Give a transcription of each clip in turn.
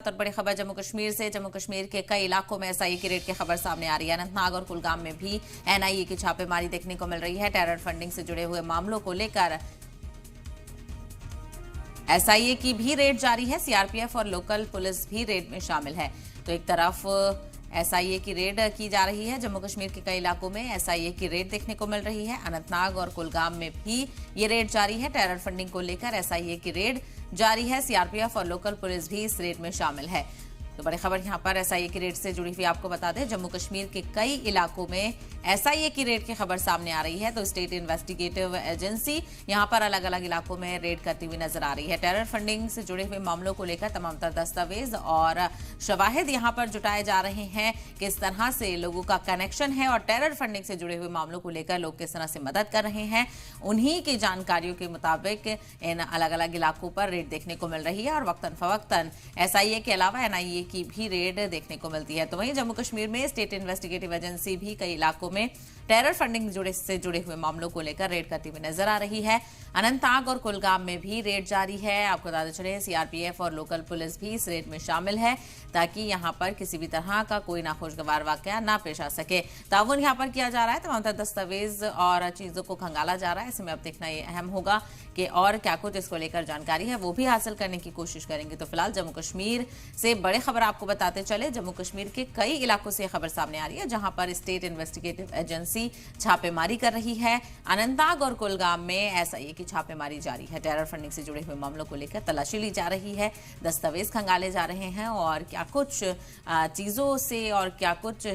और बड़ी खबर जम्मू कश्मीर से। जम्मू कश्मीर के कई इलाकों में एसआईए की रेड की खबर सामने आ रही है। अनंतनाग और कुलगाम में भी एनआईए की छापेमारी देखने को मिल रही है। टेरर फंडिंग से जुड़े हुए मामलों को लेकर एसआईए की भी रेड जारी है। सीआरपीएफ और लोकल पुलिस भी रेड में शामिल है। तो एक तरफ एसआईए की रेड की जा रही है, जम्मू कश्मीर के कई इलाकों में एसआईए की रेड देखने को मिल रही है। अनंतनाग और कुलगाम में भी ये रेड जारी है। टेरर फंडिंग को लेकर एसआईए की रेड जारी है। सीआरपीएफ और लोकल पुलिस भी इस रेड में शामिल है। तो बड़ी खबर यहां पर एसआईए की रेड से जुड़ी हुई आपको बता दें, जम्मू कश्मीर के कई इलाकों में एसआईए की रेड की खबर सामने आ रही है। तो स्टेट इन्वेस्टिगेटिव एजेंसी यहां पर अलग अलग इलाकों में रेड करती हुई नजर आ रही है। टेरर फंडिंग से जुड़े हुए मामलों को लेकर तमाम तर दस्तावेज और शवाहिद यहां पर जुटाए जा रहे हैं। किस तरह से लोगों का कनेक्शन है और टेरर फंडिंग से जुड़े हुए मामलों को लेकर लोग किस तरह से मदद कर रहे हैं, उन्हीं की जानकारियों के मुताबिक इन अलग अलग इलाकों पर रेड देखने को मिल रही है। और वक्तन फवक्तन एसआईए के अलावा एनआईए की भी रेड देखने को मिलती है। तो वहीं जम्मू कश्मीर में स्टेट इन्वेस्टिगेटिव एजेंसी भी कई इलाकों में टेरर फंडिंग से जुड़े हुए मामलों को लेकर रेड करती हुई नजर आ रही है। अनंतनाग और कुलगाम में भी रेड जारी है। आपको बताते चले सीआरपीएफ और लोकल पुलिस भी इस रेड में शामिल है, ताकि यहां पर किसी भी तरह का कोई नाखुशगवार वाकया ना पेश आ सके। ताउन यहां पर किया जा रहा है, तमाम दस्तावेज और चीजों को खंगाला जा रहा है। इसमें अब देखना ये अहम होगा कि और क्या कुछ इसको लेकर जानकारी है वो भी हासिल करने की कोशिश करेंगे। तो फिलहाल जम्मू कश्मीर से बड़ी खबर आपको बताते चले, जम्मू कश्मीर के कई इलाकों से खबर सामने आ रही है, जहां पर स्टेट इन्वेस्टिगेटिव एजेंसी छापेमारी कर रही है। अनंतनाग और कुलगाम में एसआईए की छापेमारी जारी है। टेरर फंडिंग से जुड़े हुए मामलों को लेकर तलाशी ली जा रही है, दस्तावेज खंगाले जा रहे हैं और क्या कुछ चीजों से और क्या कुछ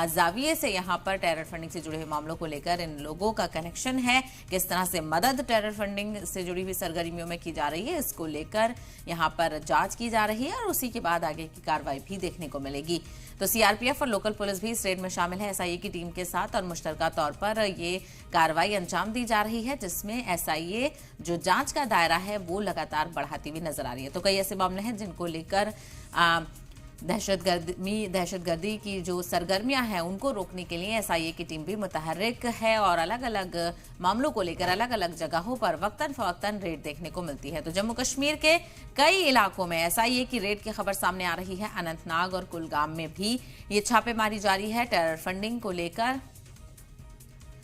जाविये से यहां पर टेरर फंडिंग से जुड़े हुए मामलों को लेकर इन लोगों का कनेक्शन है, किस तरह से मदद टेरर फंडिंग से जुड़ी हुई सरगर्मियों में की जा रही है, इसको लेकर यहां पर जांच की जा रही है और उसी के बाद आगे की कार्रवाई भी देखने को मिलेगी। तो सीआरपीएफ और लोकल पुलिस भी इस रेड में शामिल है एसआईए की टीम के साथ, और मुश्तरका तौर पर ये कार्रवाई अंजाम दी जा रही है, जिसमें एसआईए जो जांच का दायरा है वो लगातार बढ़ाती हुई नजर आ रही है। तो कई ऐसे मामले हैं जिनको लेकर दहशतगर्दी की जो सरगर्मियां हैं उनको रोकने के लिए एसआईए की टीम भी मुतहर्रिक है और अलग अलग मामलों को लेकर अलग अलग जगहों पर वक्तन फवक्तन रेड देखने को मिलती है। तो जम्मू कश्मीर के कई इलाकों में एसआईए की रेड की खबर सामने आ रही है। अनंतनाग और कुलगाम में भी ये छापेमारी जारी है टेरर फंडिंग को लेकर।